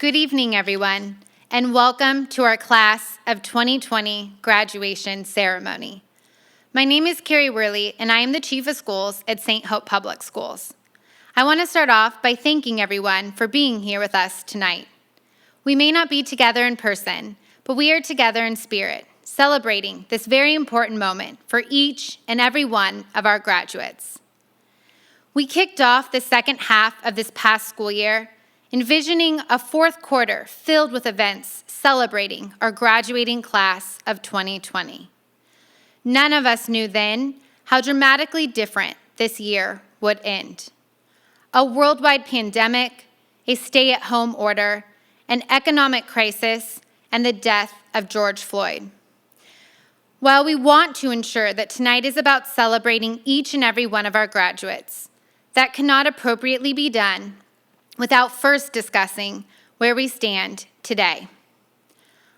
Good evening, everyone, and welcome to our Class of 2020 graduation ceremony. My name is Carrie Worley, and I am the Chief of Schools at St. Hope Public Schools. I want to start off by thanking everyone for being here with us tonight. We may not be together in person, but we are together in spirit, celebrating this very important moment for each and every one of our graduates. We kicked off the second half of this past school year envisioning a fourth quarter filled with events celebrating our graduating class of 2020. None of us knew then how dramatically different this year would end. A worldwide pandemic, a stay-at-home order, an economic crisis, and the death of George Floyd. While we want to ensure that tonight is about celebrating each and every one of our graduates, that cannot appropriately be done without first discussing where we stand today.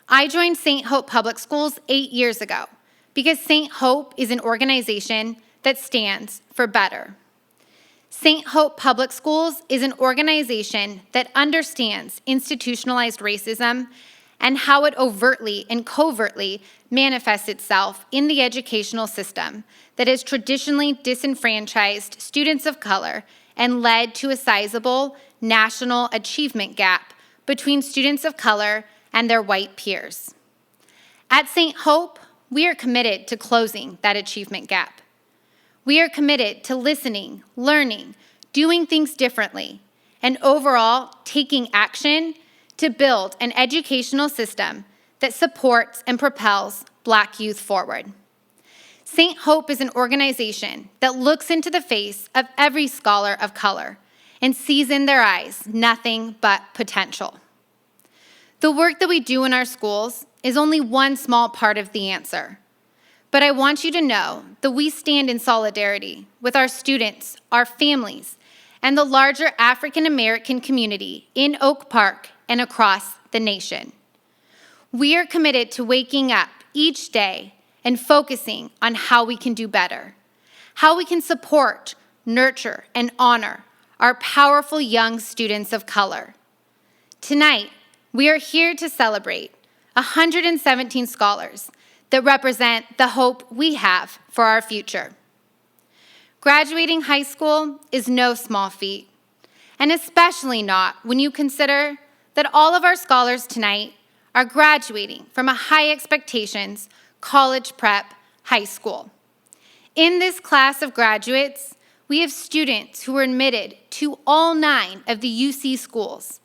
I joined St. Hope Public Schools 8 years ago because St. Hope is an organization that stands for better. St. Hope Public Schools is an organization that understands institutionalized racism and how it overtly and covertly manifests itself in the educational system that has traditionally disenfranchised students of color and led to a sizable national achievement gap between students of color and their white peers. At St. Hope, we are committed to closing that achievement gap. We are committed to listening, learning, doing things differently, and overall taking action to build an educational system that supports and propels Black youth forward. St. Hope is an organization that looks into the face of every scholar of color and sees in their eyes nothing but potential. The work that we do in our schools is only one small part of the answer. But I want you to know that we stand in solidarity with our students, our families, and the larger African American community in Oak Park and across the nation. We are committed to waking up each day and focusing on how we can do better, how we can support, nurture, and honor our powerful young students of color. Tonight, we are here to celebrate 117 scholars that represent the hope we have for our future. Graduating high school is no small feat, and especially not when you consider that all of our scholars tonight are graduating from a high expectations college prep high school. In this class of graduates, we have students who were admitted to all 9 of the UC schools,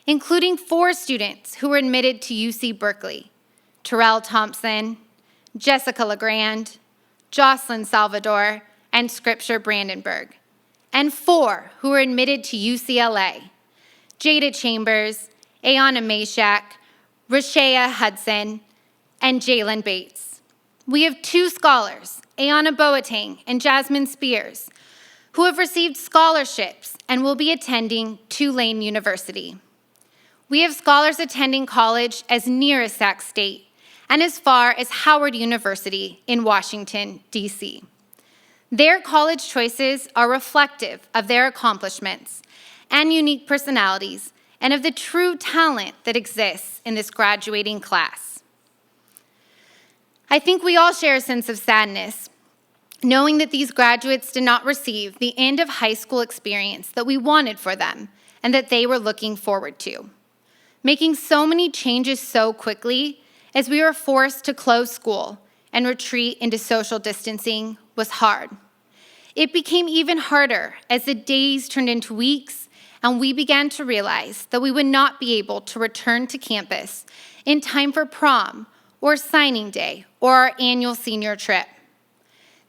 including 4 students who were admitted to UC Berkeley: Terrell Thompson, Jessica LeGrand, Jocelyn Salvador, and Scripture Brandenburg, and 4 who were admitted to UCLA: Jada Chambers, Ayanna Mashak, Rashea Hudson, and Jalen Bates. We have 2 scholars, Ayanna Boateng and Jasmine Spears, who have received scholarships and will be attending Tulane University. We have scholars attending college as near as Sac State and as far as Howard University in Washington, D.C. Their college choices are reflective of their accomplishments and unique personalities and of the true talent that exists in this graduating class. I think we all share a sense of sadness knowing that these graduates did not receive the end of high school experience that we wanted for them and that they were looking forward to. Making so many changes so quickly as we were forced to close school and retreat into social distancing was hard. It became even harder as the days turned into weeks and we began to realize that we would not be able to return to campus in time for prom or signing day or our annual senior trip.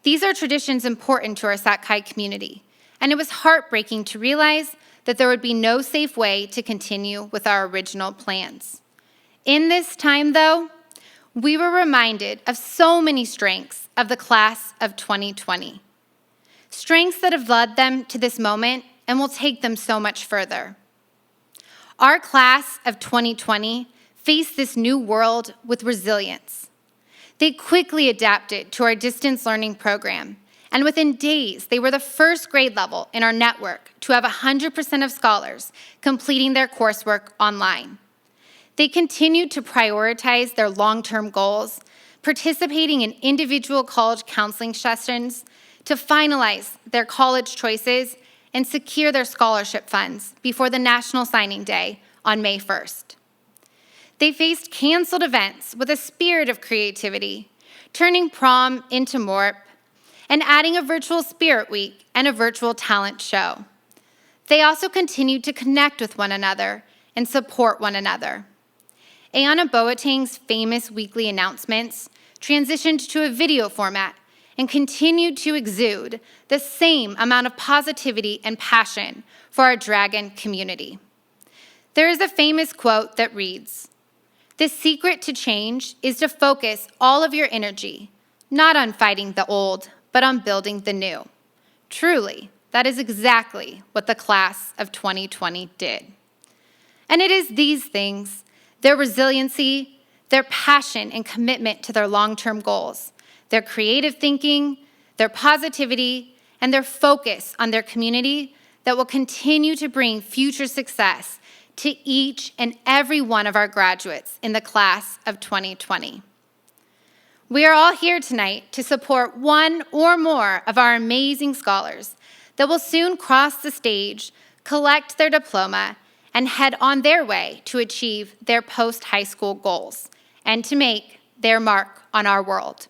These are traditions important to our Sac community, and it was heartbreaking to realize that there would be no safe way to continue with our original plans. In this time, though, we were reminded of so many strengths of the class of 2020. Strengths that have led them to this moment and will take them so much further. Our class of 2020 faced this new world with resilience. They quickly adapted to our distance learning program And within days, they were the first grade level in our network to have 100% of scholars completing their coursework online. They continued to prioritize their long-term goals, participating in individual college counseling sessions to finalize their college choices and secure their scholarship funds before the National Signing Day on May 1st. They faced canceled events with a spirit of creativity, turning prom into MORP, and adding a virtual Spirit Week and a virtual talent show. They also continued to connect with one another and support one another. Ayana Boateng's famous weekly announcements transitioned to a video format and continued to exude the same amount of positivity and passion for our Dragon community. There is a famous quote that reads, "The secret to change is to focus all of your energy, not on fighting the old, but on building the new." Truly, that is exactly what the class of 2020 did. And it is these things, their resiliency, their passion and commitment to their long-term goals, their creative thinking, their positivity, and their focus on their community that will continue to bring future success to each and every one of our graduates in the class of 2020. We are all here tonight to support one or more of our amazing scholars that will soon cross the stage, collect their diploma, and head on their way to achieve their post-high school goals and to make their mark on our world.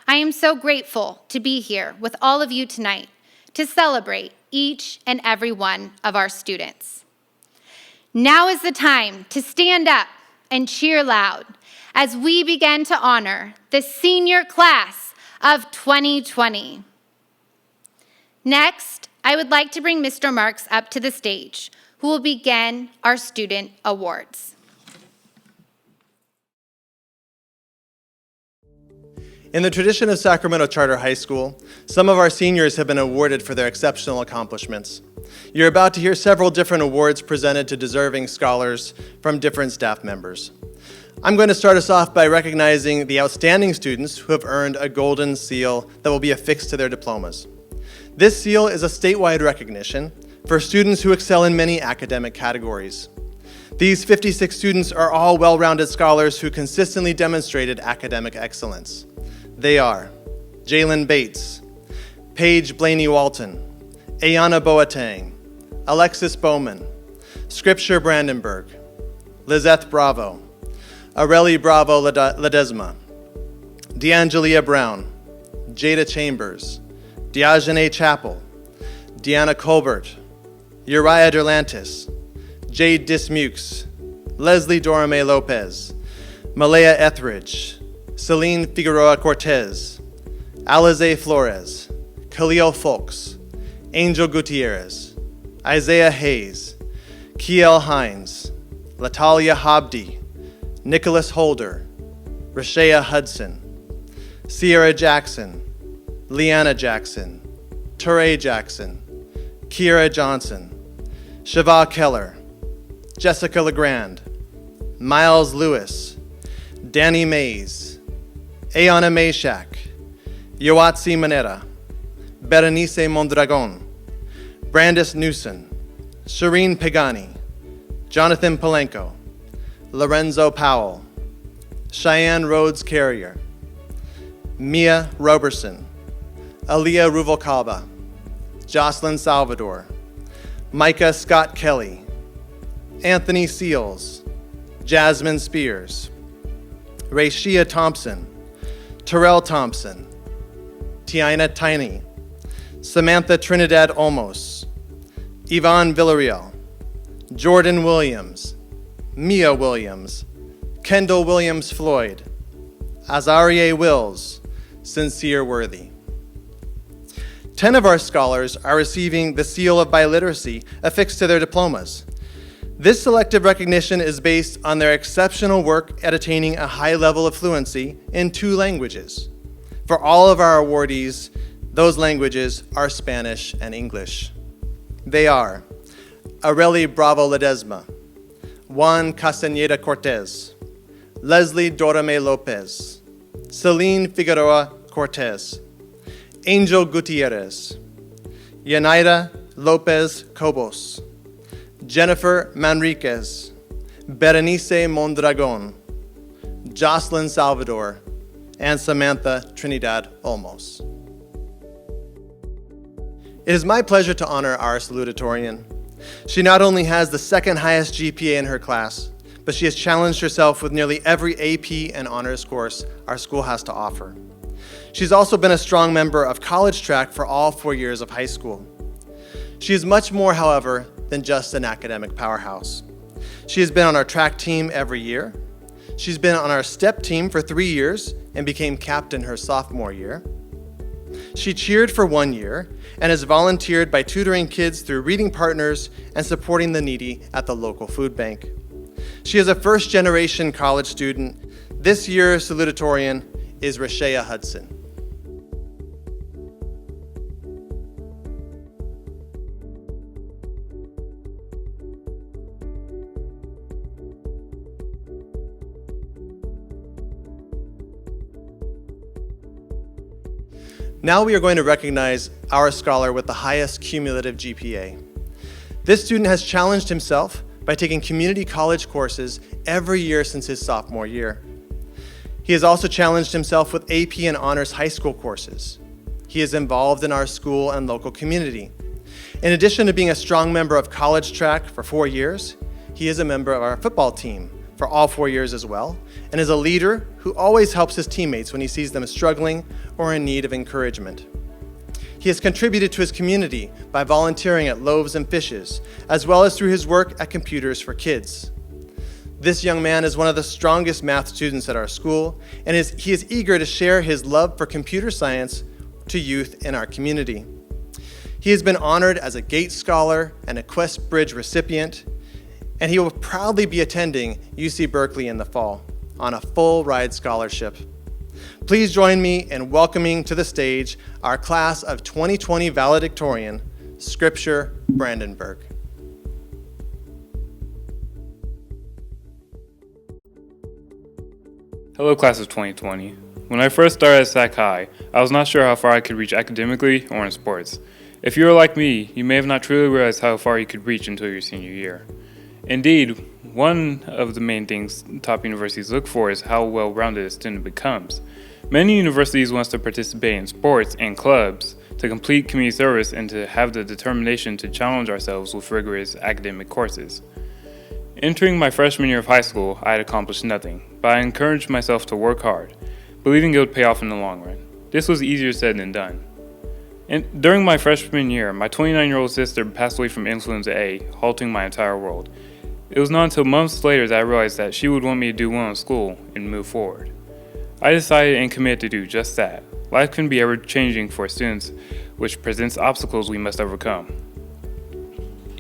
I am so grateful to be here with all of you tonight to celebrate each and every one of our students. Now is the time to stand up and cheer loud as we begin to honor the senior class of 2020. Next, I would like to bring Mr. Marks up to the stage, who will begin our student awards. In the tradition of Sacramento Charter High School, some of our seniors have been awarded for their exceptional accomplishments. You're about to hear several different awards presented to deserving scholars from different staff members. I'm going to start us off by recognizing the outstanding students who have earned a golden seal that will be affixed to their diplomas. This seal is a statewide recognition for students who excel in many academic categories. These 56 students are all well-rounded scholars who consistently demonstrated academic excellence. They are Jalen Bates, Paige Blaney Walton, Ayana Boateng, Alexis Bowman, Scripture Brandenburg, Lizeth Bravo, Areli Bravo Ledesma, D'Angelia Brown, Jada Chambers, Diogene Chappell, Deanna Colbert, Uriah Derlantis, Jade Dismukes, Leslie Dorame Lopez, Malaya Etheridge, Celine Figueroa Cortez, Alize Flores, Khalil Folks, Angel Gutierrez, Isaiah Hayes, Kiel Hines, Latalia Habdi, Nicholas Holder, Rashea Hudson, Sierra Jackson, Leanna Jackson, Teray Jackson, Kira Johnson, Shava Keller, Jessica LeGrand, Miles Lewis, Danny Mays, Ayana Meshak, Yoatzi Manera, Berenice Mondragon, Brandis Newson, Shireen Pagani, Jonathan Palenko, Lorenzo Powell, Cheyenne Rhodes Carrier, Mia Roberson, Aaliyah Ruvalcaba, Jocelyn Salvador, Micah Scott Kelly, Anthony Seals, Jasmine Spears, Rayshia Thompson, Terrell Thompson, Tiana Tiny, Samantha Trinidad Olmos, Yvonne Villarreal, Jordan Williams, Mia Williams, Kendall Williams Floyd, Azarie Wills, Sincere Worthy. 10 of our scholars are receiving the Seal of Biliteracy affixed to their diplomas. This selective recognition is based on their exceptional work at attaining a high level of fluency in 2 languages. For all of our awardees, those languages are Spanish and English. They are Areli Bravo Ledesma, Juan Castañeda Cortez, Leslie Dorame Lopez, Celine Figueroa Cortez, Angel Gutierrez, Yanaira Lopez Cobos, Jennifer Manriquez, Berenice Mondragon, Jocelyn Salvador, and Samantha Trinidad Olmos. It is my pleasure to honor our salutatorian. She not only has the second highest GPA in her class, but she has challenged herself with nearly every AP and honors course our school has to offer. She's also been a strong member of college track for all 4 years of high school. She is much more, however, than just an academic powerhouse. She has been on our track team every year. She's been on our step team for 3 years and became captain her sophomore year. She cheered for 1 year and has volunteered by tutoring kids through reading partners and supporting the needy at the local food bank. She is a first-generation college student. This year's salutatorian is Rashea Hudson. Now we are going to recognize our scholar with the highest cumulative GPA. This student has challenged himself by taking community college courses every year since his sophomore year. He has also challenged himself with AP and honors high school courses. He is involved in our school and local community. In addition to being a strong member of college track for 4 years, he is a member of our football team for all 4 years as well, and is a leader who always helps his teammates when he sees them struggling or in need of encouragement. He has contributed to his community by volunteering at Loaves and Fishes, as well as through his work at Computers for Kids. This young man is one of the strongest math students at our school, and he is eager to share his love for computer science to youth in our community. He has been honored as a Gates Scholar and a Quest Bridge recipient, and he will proudly be attending UC Berkeley in the fall on a full ride scholarship. Please join me in welcoming to the stage our class of 2020 valedictorian, Scripture Brandenburg. Hello, class of 2020. When I first started at Sac High, I was not sure how far I could reach academically or in sports. If you are like me, you may have not truly realized how far you could reach until your senior year. Indeed, one of the main things top universities look for is how well-rounded a student becomes. Many universities want us to participate in sports and clubs, to complete community service, and to have the determination to challenge ourselves with rigorous academic courses. Entering my freshman year of high school, I had accomplished nothing, but I encouraged myself to work hard, believing it would pay off in the long run. This was easier said than done. And during my freshman year, my 29-year-old sister passed away from influenza A, halting my entire world. It was not until months later that I realized that she would want me to do well in school and move forward. I decided and committed to do just that. Life can be ever-changing for students, which presents obstacles we must overcome.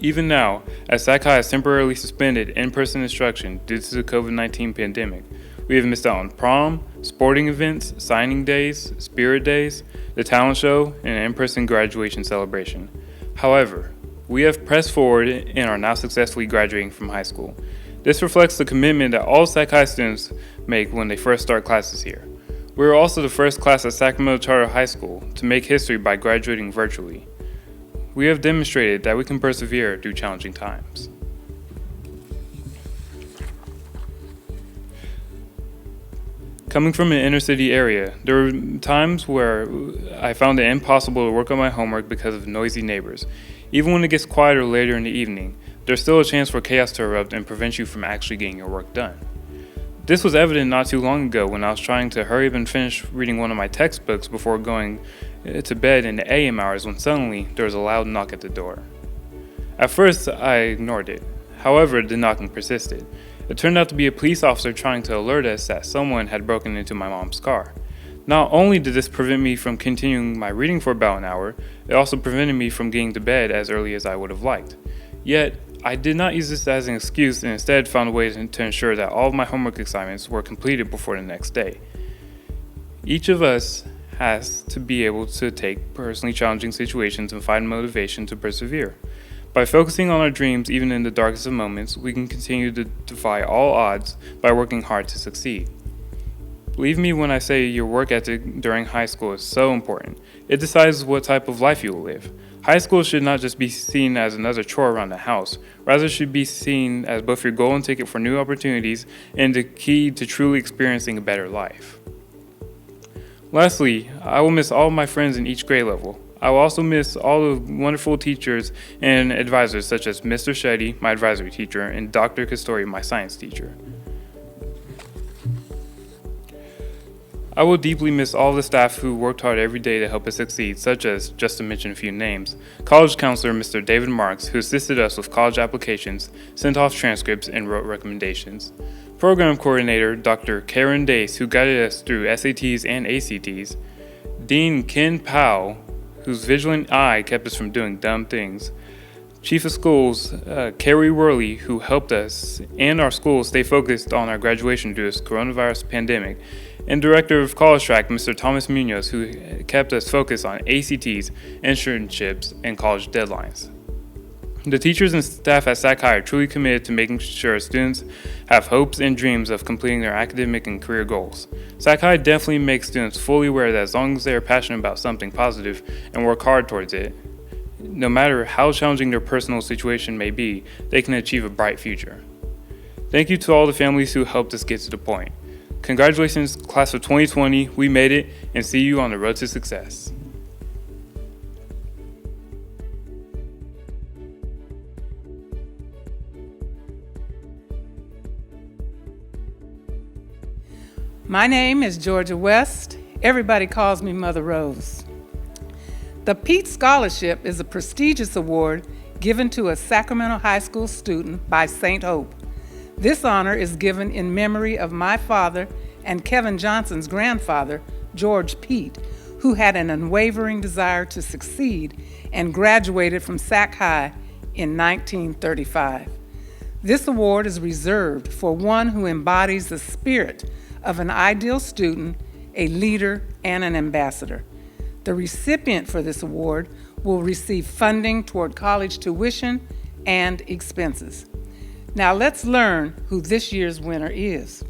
Even now, as Sac High has temporarily suspended in-person instruction due to the COVID-19 pandemic, we have missed out on prom, sporting events, signing days, spirit days, the talent show, and an in-person graduation celebration. However, we have pressed forward and are now successfully graduating from high school. This reflects the commitment that all Sac High students make when they first start classes here. We are also the first class at Sacramento Charter High School to make history by graduating virtually. We have demonstrated that we can persevere through challenging times. Coming from an inner city area, there were times where I found it impossible to work on my homework because of noisy neighbors. Even when it gets quieter later in the evening, there's still a chance for chaos to erupt and prevent you from actually getting your work done. This was evident not too long ago when I was trying to hurry up and finish reading one of my textbooks before going to bed in the AM hours when suddenly there was a loud knock at the door. At first, I ignored it. However, the knocking persisted. It turned out to be a police officer trying to alert us that someone had broken into my mom's car. Not only did this prevent me from continuing my reading for about an hour, it also prevented me from getting to bed as early as I would have liked. Yet, I did not use this as an excuse and instead found a way to ensure that all of my homework assignments were completed before the next day. Each of us has to be able to take personally challenging situations and find motivation to persevere. By focusing on our dreams even in the darkest of moments, we can continue to defy all odds by working hard to succeed. Believe me when I say your work ethic during high school is so important. It decides what type of life you will live. High school should not just be seen as another chore around the house, rather it should be seen as both your golden ticket for new opportunities and the key to truly experiencing a better life. Lastly, I will miss all of my friends in each grade level. I will also miss all the wonderful teachers and advisors such as Mr. Shetty, my advisory teacher, and Dr. Castori, my science teacher. I will deeply miss all the staff who worked hard every day to help us succeed, such as, just to mention a few names, college counselor Mr. David Marks, who assisted us with college applications, sent off transcripts, and wrote recommendations. Program coordinator Dr. Karen Dace, who guided us through SATs and ACTs. Dean Ken Powell, whose vigilant eye kept us from doing dumb things. Chief of Schools, Carrie Worley, who helped us and our school stay focused on our graduation due to this coronavirus pandemic, and Director of College Track, Mr. Thomas Munoz, who kept us focused on ACTs, internships, and college deadlines. The teachers and staff at Sac High are truly committed to making sure students have hopes and dreams of completing their academic and career goals. Sac High definitely makes students fully aware that as long as they are passionate about something positive and work hard towards it, no matter how challenging their personal situation may be, they can achieve a bright future. Thank you to all the families who helped us get to the point. Congratulations, class of 2020, we made it, and see you on the road to success. My name is Georgia West. Everybody calls me Mother Rose. The Pete Scholarship is a prestigious award given to a Sacramento High School student by St. Hope. This honor is given in memory of my father and Kevin Johnson's grandfather, George Pete, who had an unwavering desire to succeed and graduated from Sac High in 1935. This award is reserved for one who embodies the spirit of an ideal student, a leader, and an ambassador. The recipient for this award will receive funding toward college tuition and expenses. Now let's learn who this year's winner is.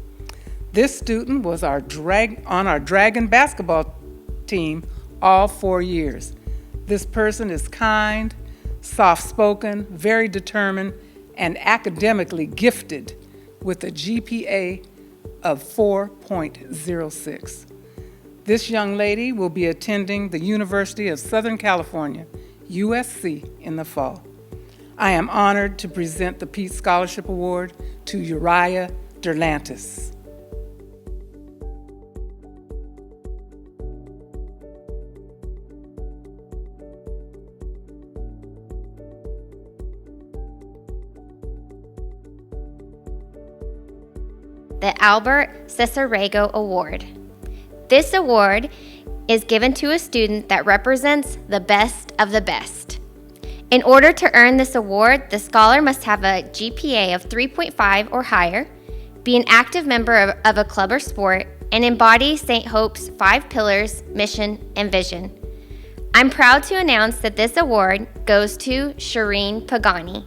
This student was on our Dragon basketball team all 4 years. This person is kind, soft-spoken, very determined, and academically gifted with a GPA of 4.06. This young lady will be attending the University of Southern California, USC, in the fall. I am honored to present the Pete Scholarship Award to Uriah Derlantis. The Albert Cesarego Award. This award is given to a student that represents the best of the best. In order to earn this award, the scholar must have a GPA of 3.5 or higher, be an active member of a club or sport, and embody St. Hope's 5 pillars, mission, and vision. I'm proud to announce that this award goes to Shireen Pagani.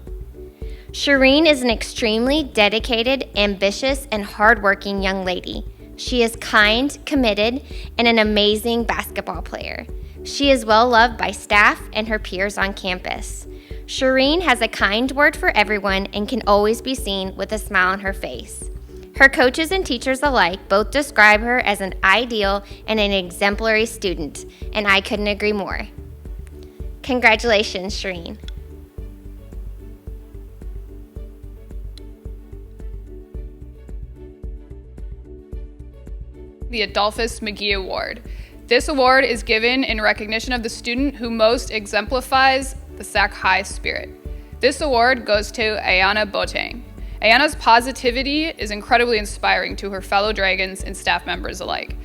Shireen is an extremely dedicated, ambitious, and hardworking young lady. She is kind, committed, and an amazing basketball player. She is well loved by staff and her peers on campus. Shireen has a kind word for everyone and can always be seen with a smile on her face. Her coaches and teachers alike both describe her as an ideal and an exemplary student, and I couldn't agree more. Congratulations, Shireen. The Adolphus McGee Award. This award is given in recognition of the student who most exemplifies the Sac High spirit. This award goes to Ayana Boateng. Ayana's positivity is incredibly inspiring to her fellow Dragons and staff members alike.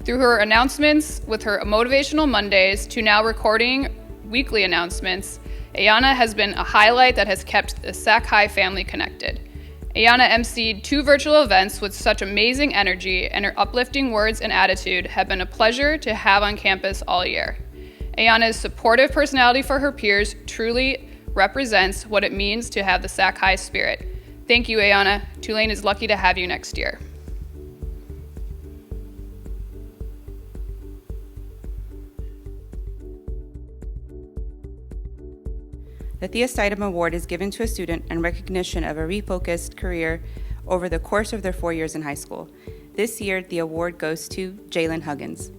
Through her announcements with her Motivational Mondays to now recording weekly announcements, Ayana has been a highlight that has kept the Sac High family connected. Ayana emceed 2 virtual events with such amazing energy, and her uplifting words and attitude have been a pleasure to have on campus all year. Ayana's supportive personality for her peers truly represents what it means to have the Sac High spirit. Thank you, Ayana. Tulane is lucky to have you next year. The Theostitum Award is given to a student in recognition of a refocused career over the course of their 4 years in high school. This year, the award goes to Jalen Huggins.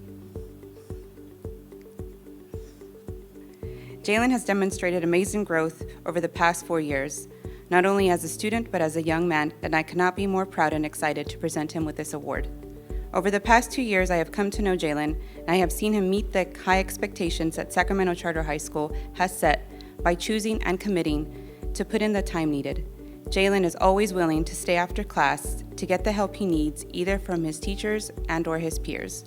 Jalen has demonstrated amazing growth over the past 4 years, not only as a student but as a young man, and I could not be more proud and excited to present him with this award. Over the past 2 years, I have come to know Jalen, and I have seen him meet the high expectations that Sacramento Charter High School has set by choosing and committing to put in the time needed. Jalen is always willing to stay after class to get the help he needs, either from his teachers and or his peers.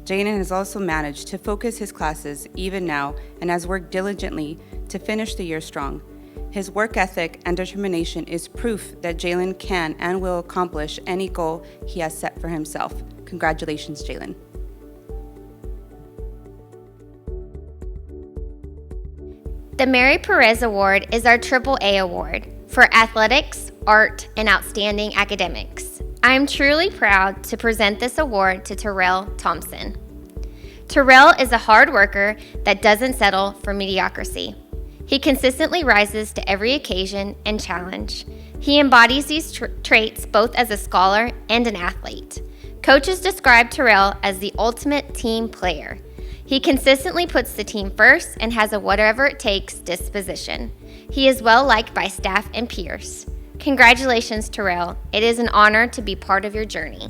Jalen has also managed to focus his classes even now and has worked diligently to finish the year strong. His work ethic and determination is proof that Jalen can and will accomplish any goal he has set for himself. Congratulations, Jalen. The Mary Perez Award is our AAA award for athletics, art, and outstanding academics. I am truly proud to present this award to Terrell Thompson. Terrell is a hard worker that doesn't settle for mediocrity. He consistently rises to every occasion and challenge. He embodies these traits both as a scholar and an athlete. Coaches describe Terrell as the ultimate team player. He consistently puts the team first and has a whatever it takes disposition. He is well liked by staff and peers. Congratulations, Terrell. It is an honor to be part of your journey.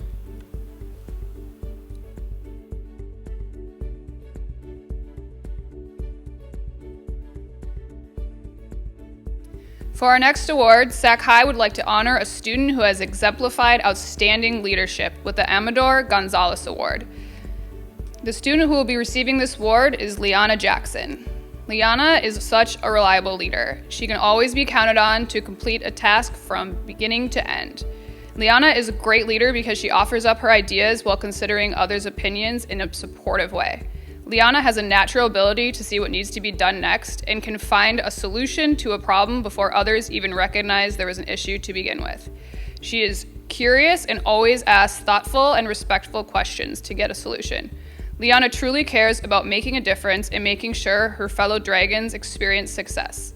For our next award, Sac High would like to honor a student who has exemplified outstanding leadership with the Amador Gonzalez Award. The student who will be receiving this award is Liana Jackson. Liana is such a reliable leader. She can always be counted on to complete a task from beginning to end. Liana is a great leader because she offers up her ideas while considering others' opinions in a supportive way. Liana has a natural ability to see what needs to be done next and can find a solution to a problem before others even recognize there was an issue to begin with. She is curious and always asks thoughtful and respectful questions to get a solution. Liana truly cares about making a difference and making sure her fellow Dragons experience success.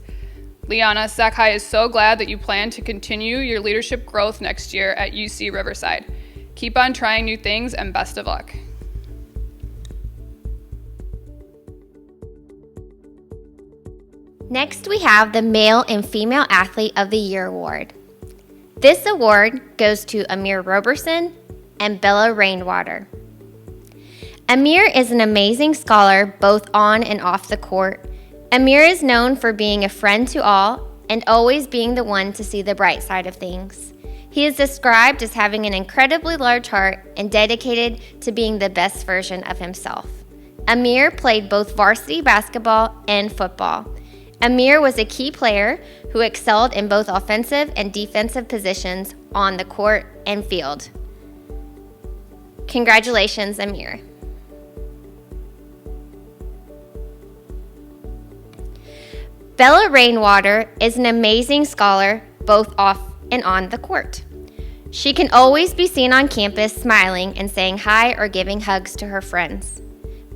Liana, Sac High is so glad that you plan to continue your leadership growth next year at UC Riverside. Keep on trying new things and best of luck. Next, we have the Male and Female Athlete of the Year Award. This award goes to Amir Roberson and Bella Rainwater. Amir is an amazing scholar both on and off the court. Amir is known for being a friend to all and always being the one to see the bright side of things. He is described as having an incredibly large heart and dedicated to being the best version of himself. Amir played both varsity basketball and football. Amir was a key player who excelled in both offensive and defensive positions on the court and field. Congratulations, Amir. Bella Rainwater is an amazing scholar both off and on the court. She can always be seen on campus smiling and saying hi or giving hugs to her friends.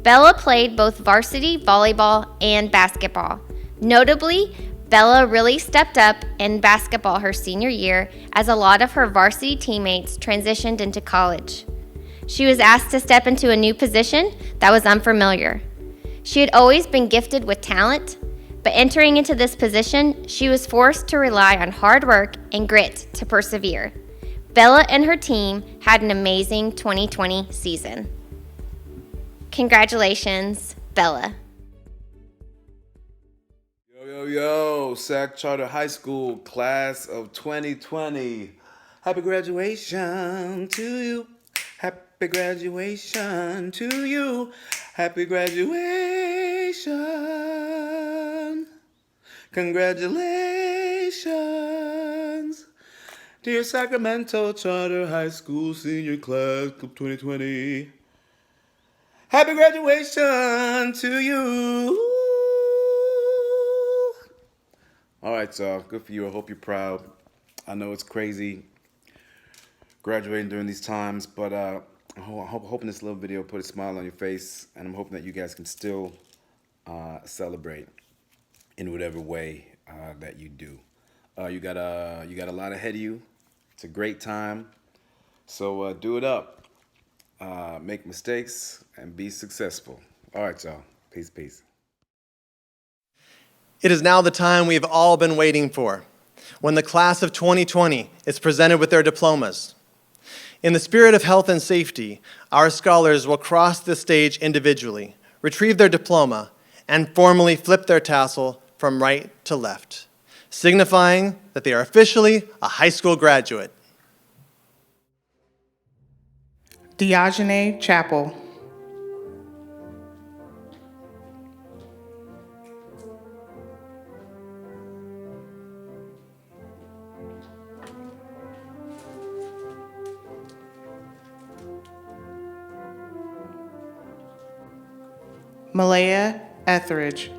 Bella played both varsity volleyball and basketball. Notably, Bella really stepped up in basketball her senior year as a lot of her varsity teammates transitioned into college. She was asked to step into a new position that was unfamiliar. She had always been gifted with talent, but entering into this position, she was forced to rely on hard work and grit to persevere. Bella and her team had an amazing 2020 season. Congratulations, Bella. Yo, Sac Charter High School class of 2020. Happy graduation to you. Happy graduation to you. Happy graduation. Congratulations. Dear Sacramento Charter High School Senior Class of 2020. Happy graduation to you. All right, so good for you. I hope you're proud. I know it's crazy graduating during these times, but I'm hoping this little video put a smile on your face, and I'm hoping that you guys can still celebrate in whatever way that you do. You got a lot ahead of you. It's a great time. So do it up. Make mistakes and be successful. All right, y'all. Peace, peace. It is now the time we've all been waiting for, when the class of 2020 is presented with their diplomas. In the spirit of health and safety, our scholars will cross the stage individually, retrieve their diploma, and formally flip their tassel from right to left, signifying that they are officially a high school graduate. Diogene Chapel. Malaya Etheridge.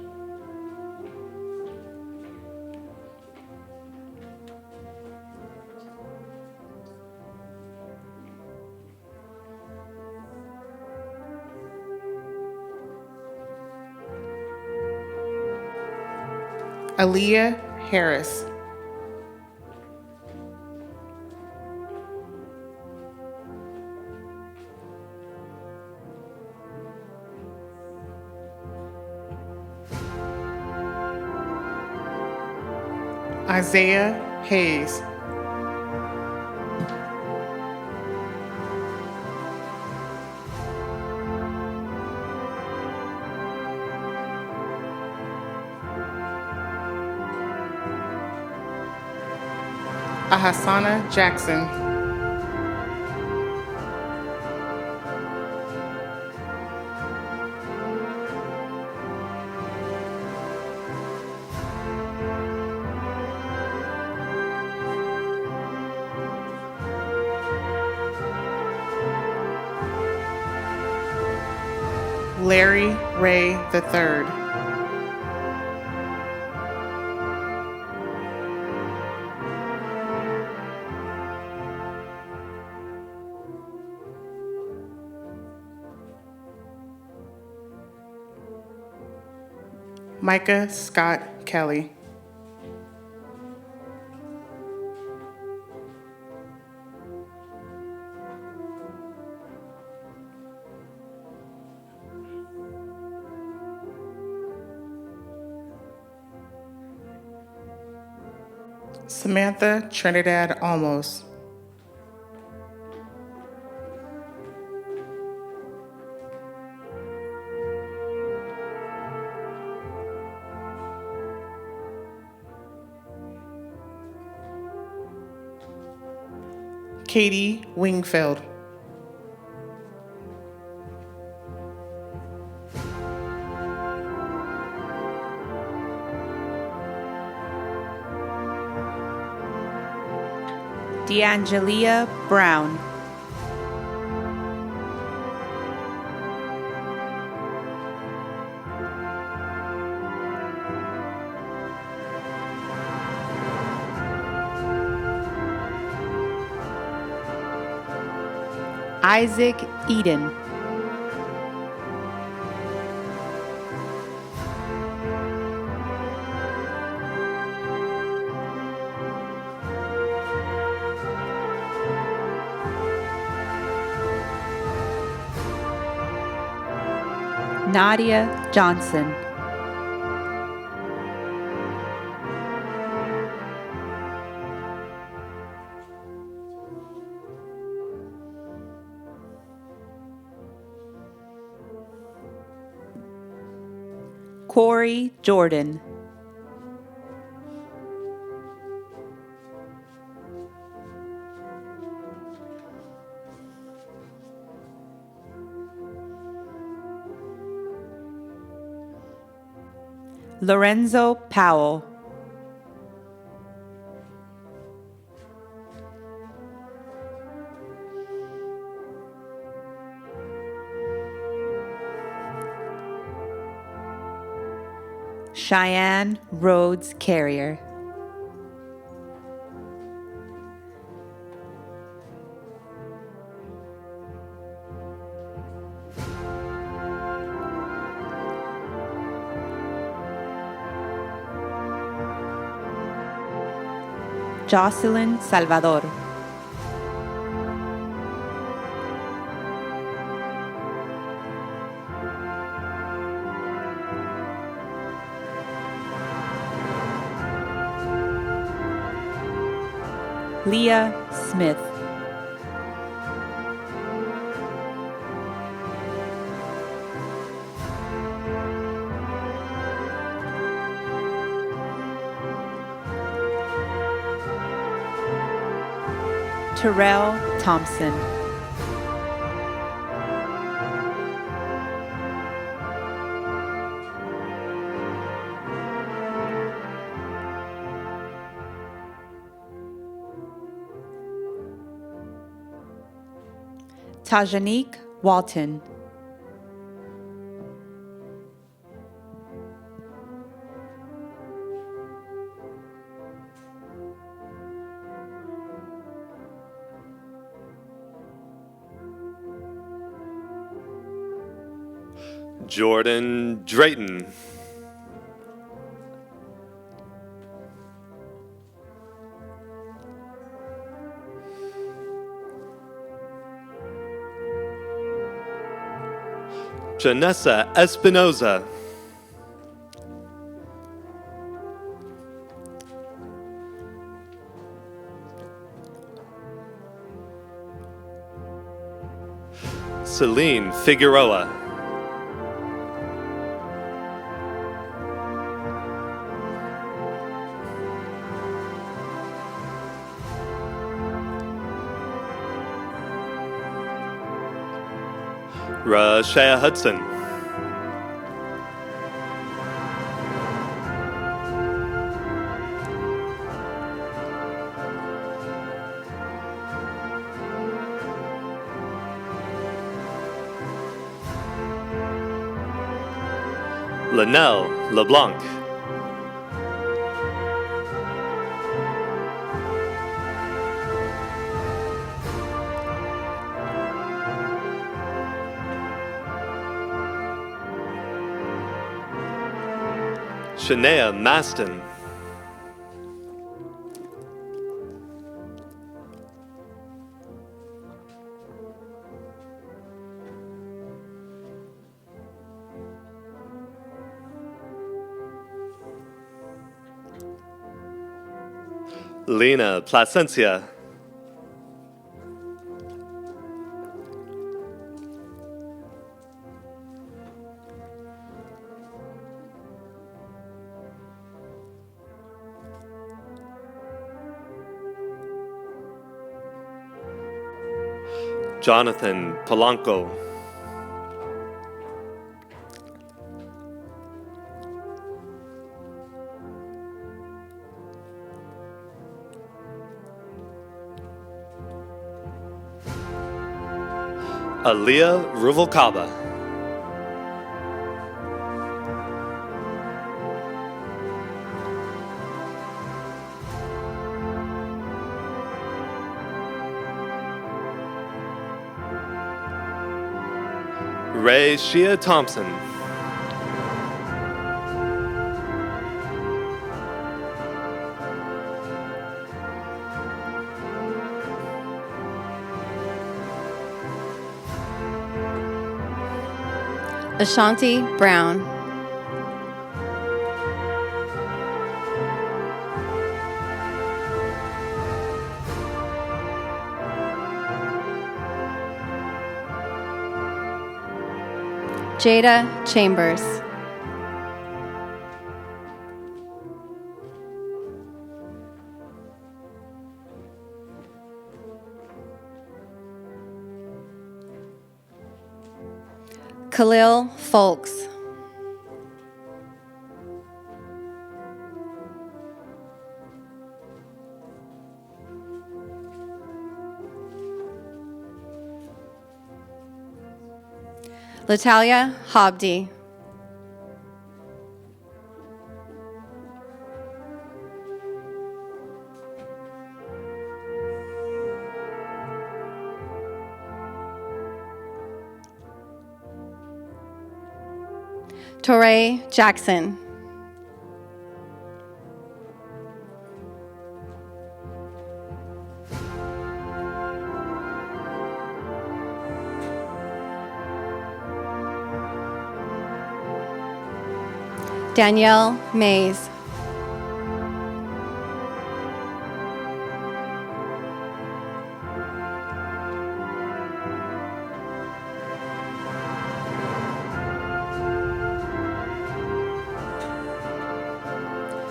Aaliyah Harris. Isaiah Hayes. Ahasana Jackson. Larry Ray III. Micah Scott Kelly. Samantha Trinidad Olmos. Katie Wingfield. D'Angelia Brown. Isaac Eden. Nadia Johnson. Corey Jordan. Lorenzo Powell. Cheyenne Rhodes Carrier. Jocelyn Salvador. Leah Smith. Terrell Thompson. Tajanique Walton. Jordan Drayton. Janessa Espinoza. Celine Figueroa. Rashea Hudson. Linnell LeBlanc. Shania Maston. Lena Placencia. Jonathan Polanco. Aaliyah Ruvalcaba. Ray Shea Thompson. Ashanti Brown. Jada Chambers. Khalil Folks. Latalia Hobdy. Torrey Jackson. Danielle Mays.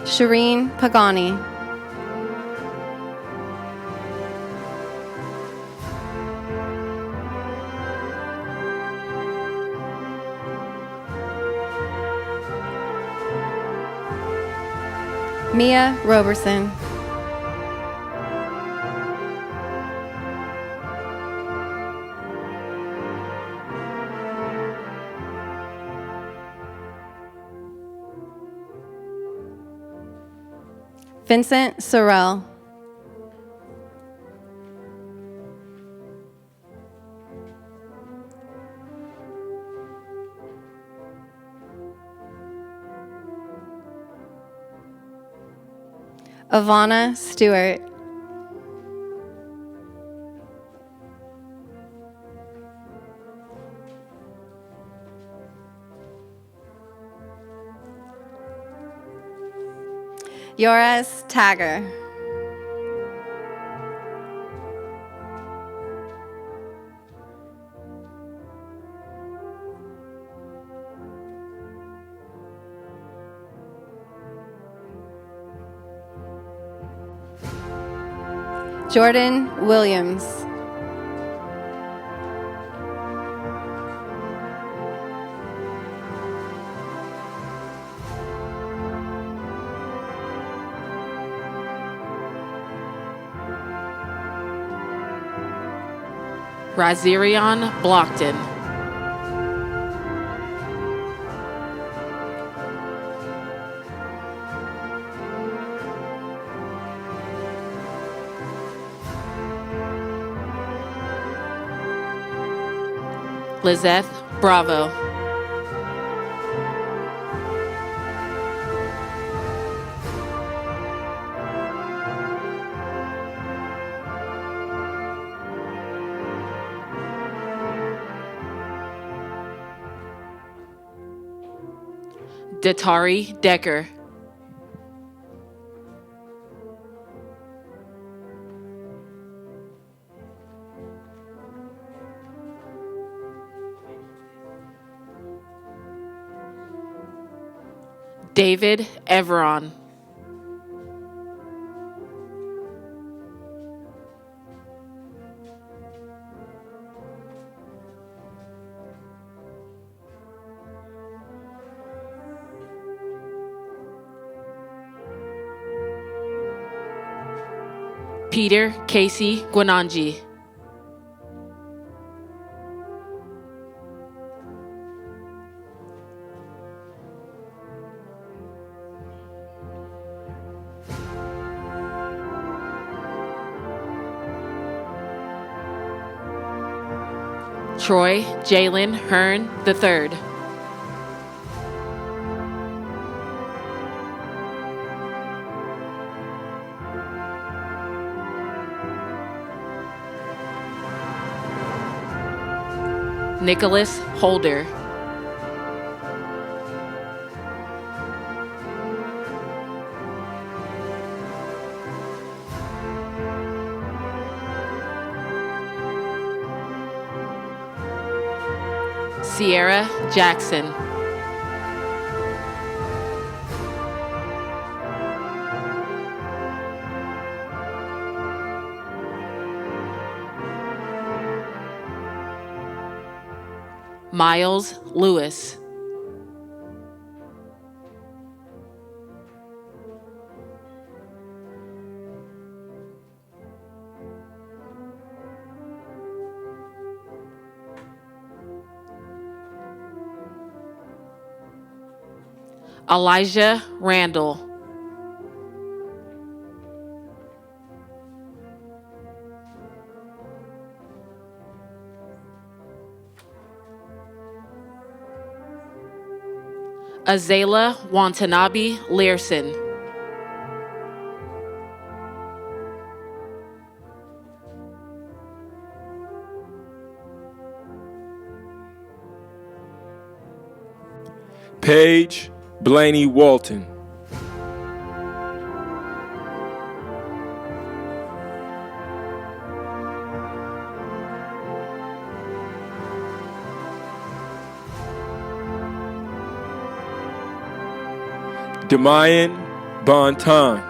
Shireen Pagani. Mia Roberson. Vincent Sorrell. Ivana Stewart. Yoras Tagger. Jordan Williams. Razirion Blockton. Lizeth Bravo. Datari Decker. David Everon. Peter Casey Gwananji. Troy Jalen Hearn III. Nicholas Holder. Sierra Jackson. Miles Lewis. Elijah Randall. Azela Watanabe Learson. Paige Blaney Walton. Demayan Bonton.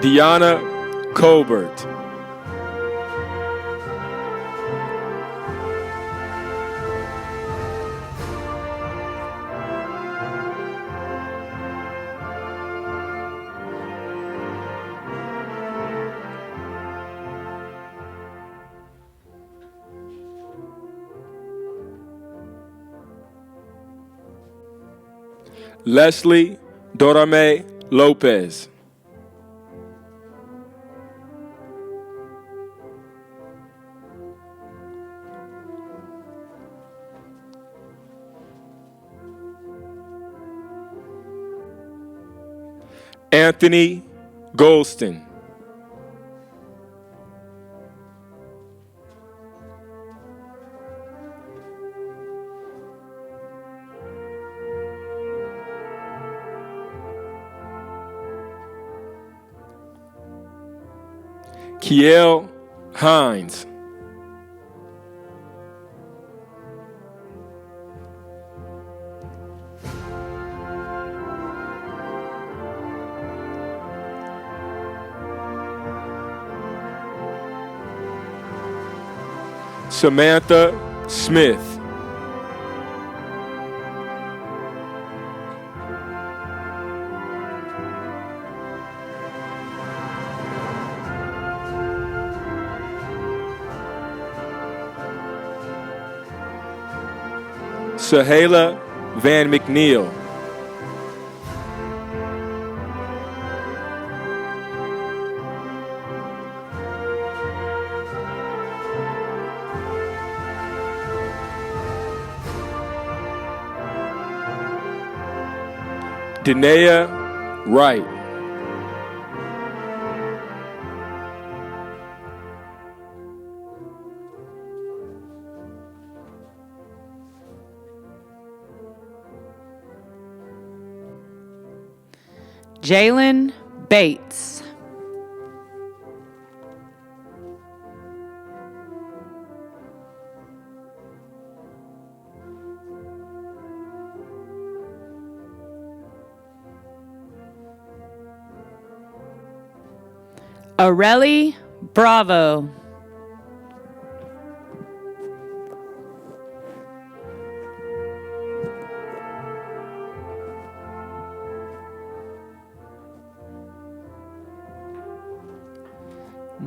Deanna Colbert. Leslie Dorame Lopez. Anthony Golston. Kiel Hines. Samantha Smith. Sahela Van McNeil. Danae Wright. Jalen Bates. Areli Bravo.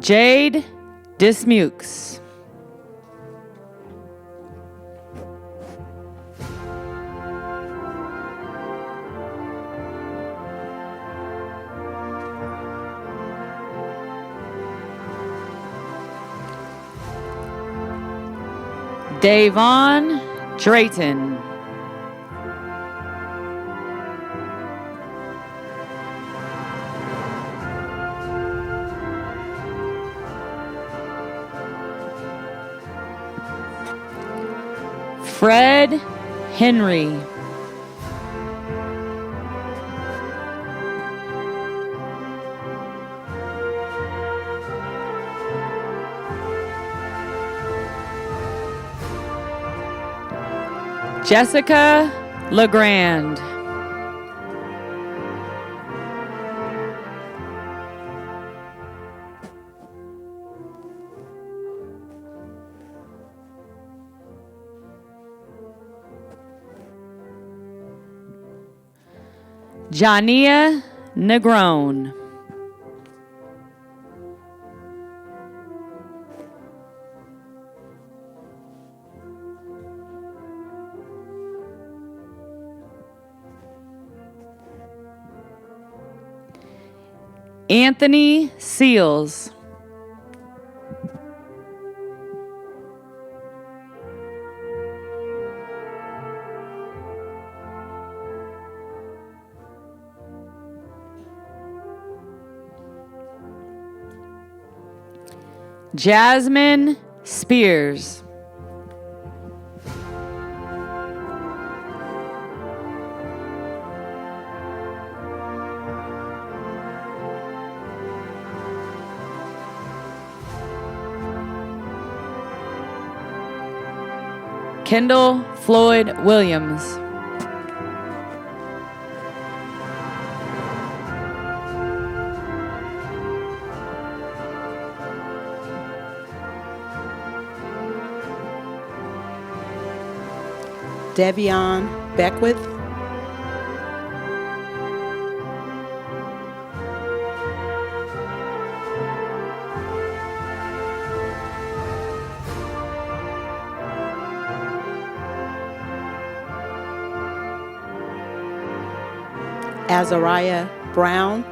Jade Dismukes. Davon Drayton. Fred Henry. Jessica LeGrand. Jania Negron. Anthony Seals. Jasmine Spears. Kendall Floyd Williams. Devion Beckwith. Azariah Brown.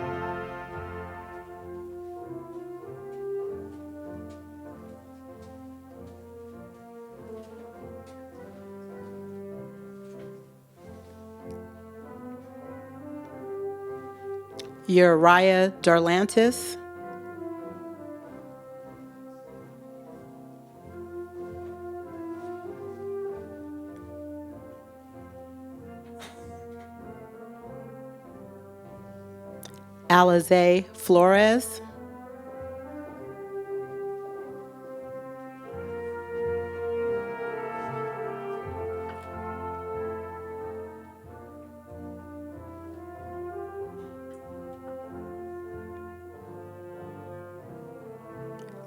Uriah Darlantis. Alize Flores.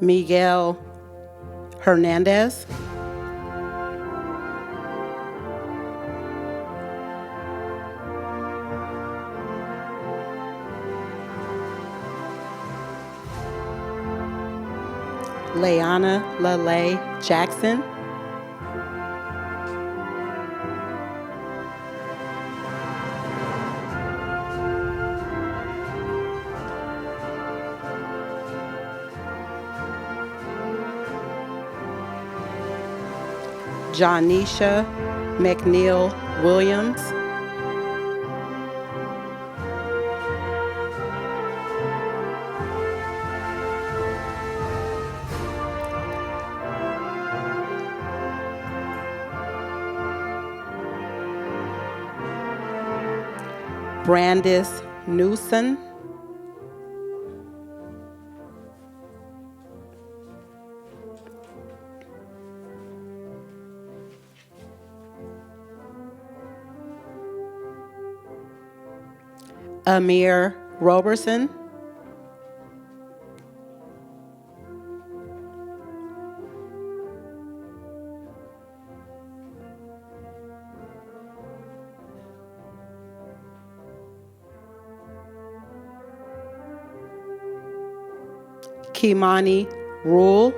Miguel Hernandez. Leanna Lele Jackson. Jonisha McNeil Williams. Brandis Newson. Amir Roberson. Kimani Rule.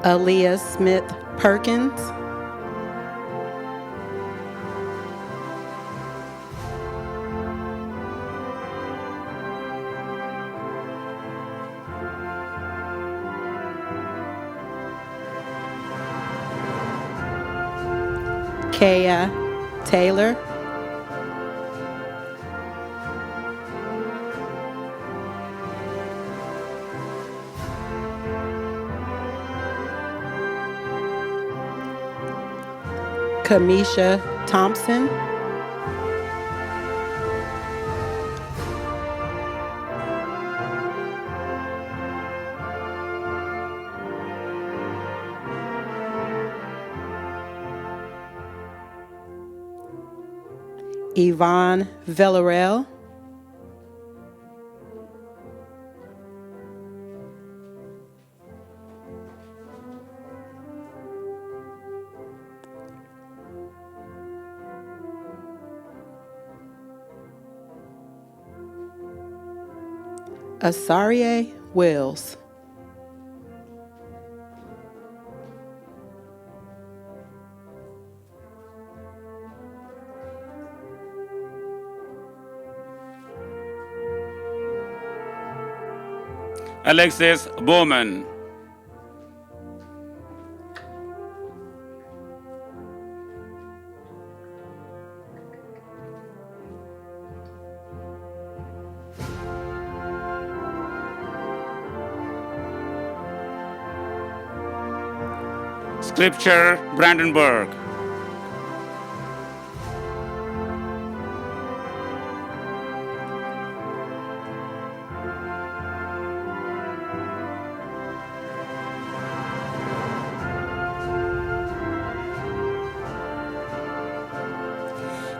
Aaliyah Smith Perkins. Kaya Taylor. Kamisha Thompson. Yvonne Villarreal. Asarie Wills. Alexis Bowman. Scripture Brandenburg.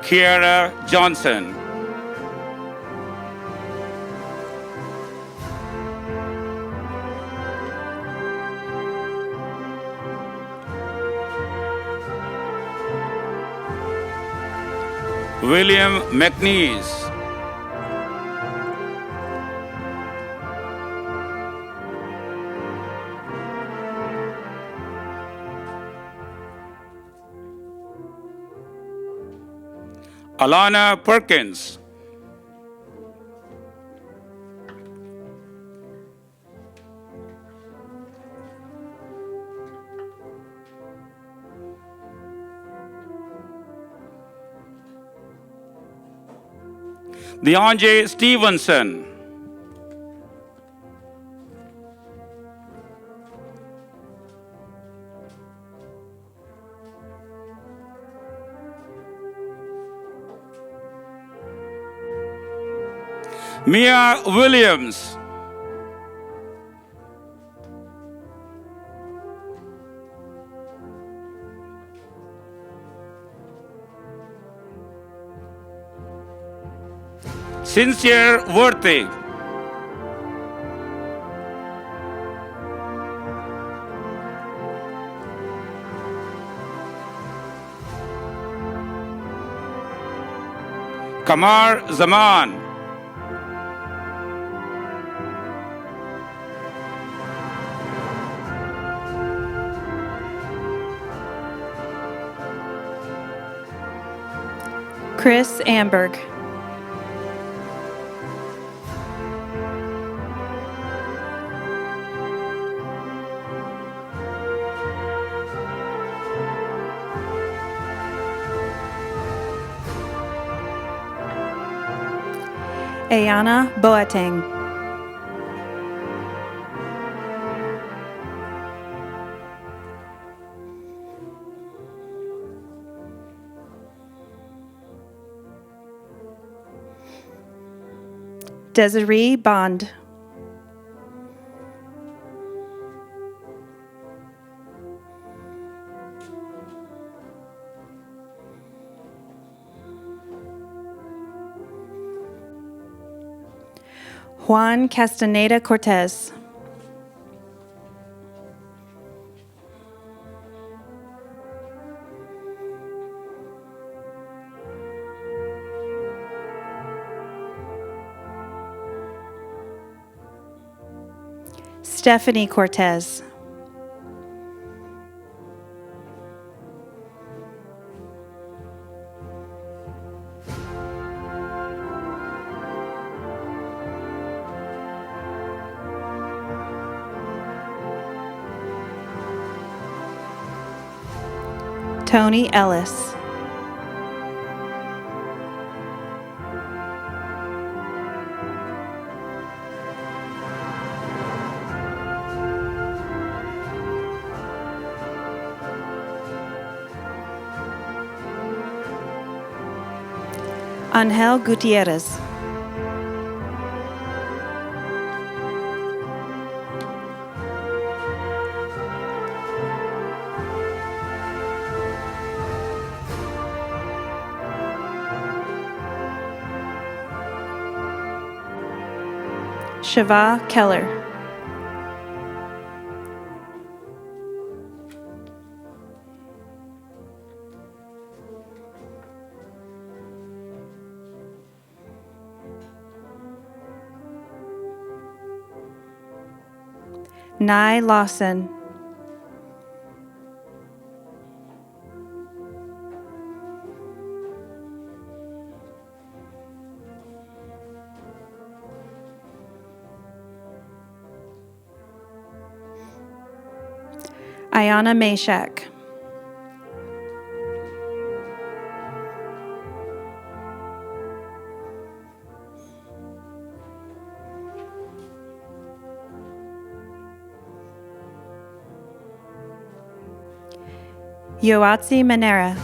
Kiara Johnson. William McNeese. Alana Perkins. Deonjay Stevenson. Mia Williams. Sincere Worthy. Kamar Zaman. Chris Amberg. Ayana Boateng. Desiree Bond. Juan Castaneda Cortez. Stephanie Cortez. Tony Ellis. Angel Gutierrez. Shava Keller. Nye Lawson. Ayana Meshak. Yoatzi Manera.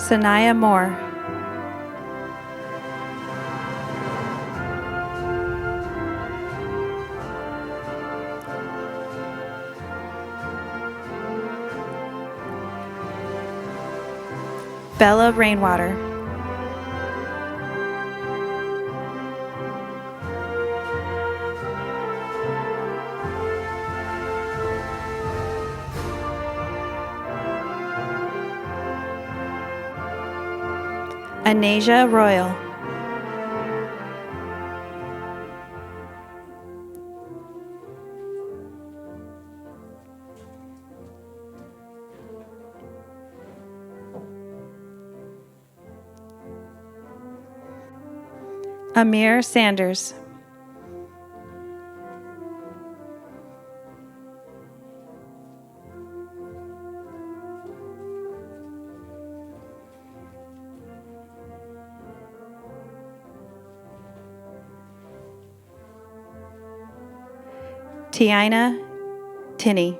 Sanaya Moore. Bella Rainwater. Anasia Royal. Amir Sanders. Tiina Tinney.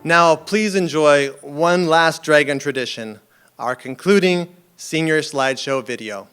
Now, please enjoy one last Dragon tradition, our concluding senior slideshow video.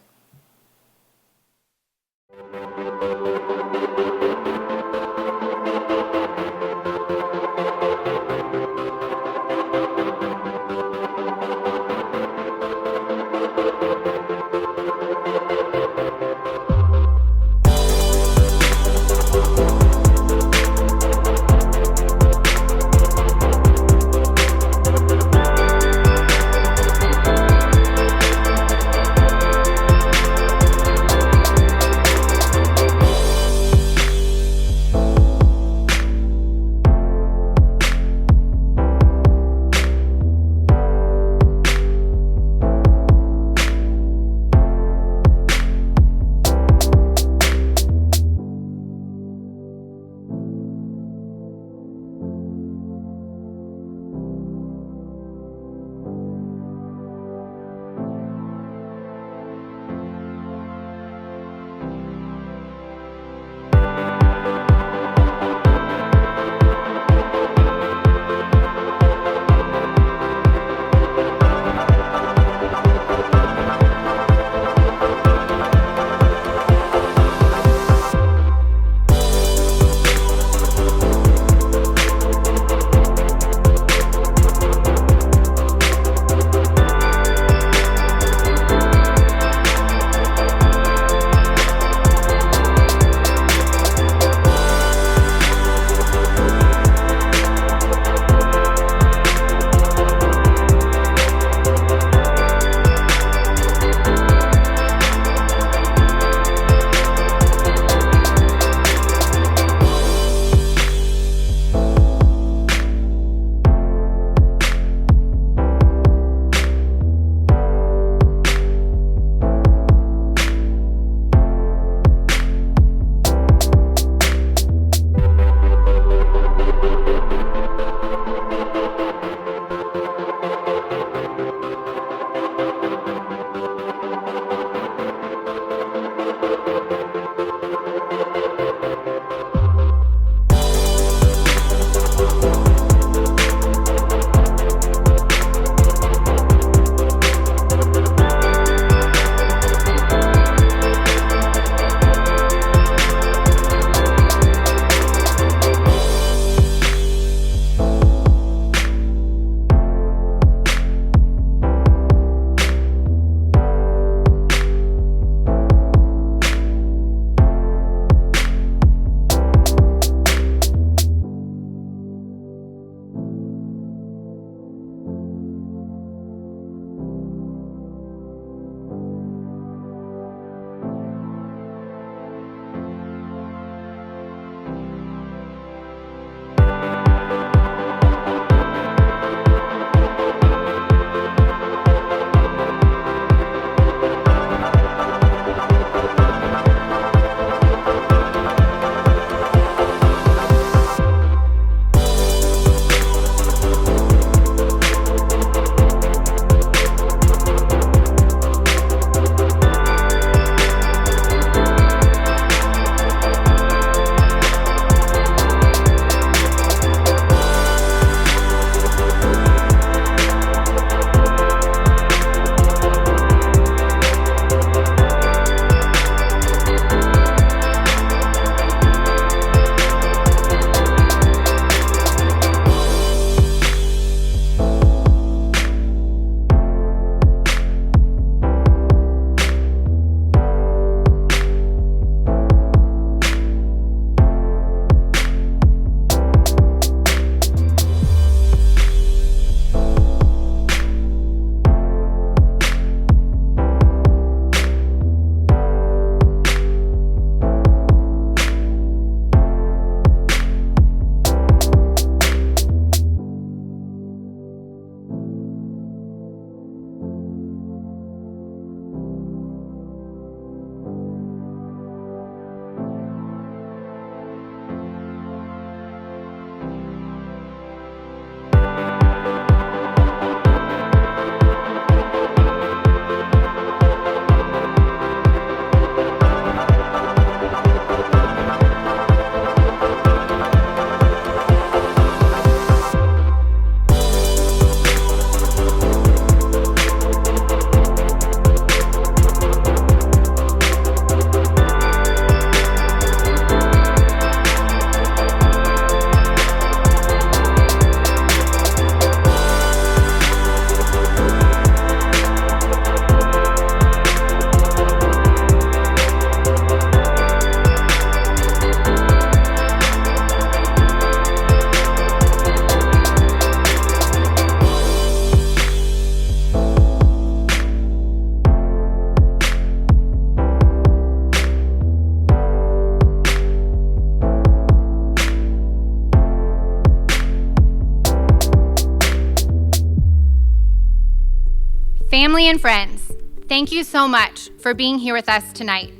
Family and friends, thank you so much for being here with us tonight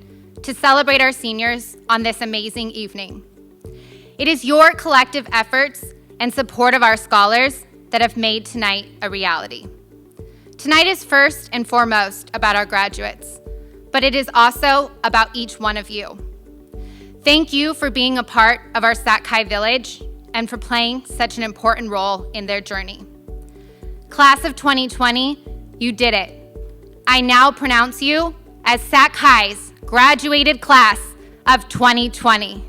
to celebrate our seniors on this amazing evening. It is your collective efforts and support of our scholars that have made tonight a reality. Tonight is first and foremost about our graduates, but it is also about each one of you. Thank you for being a part of our Sac High Village and for playing such an important role in their journey. Class of 2020, you did it. I now pronounce you as Sac High's graduated class of 2020.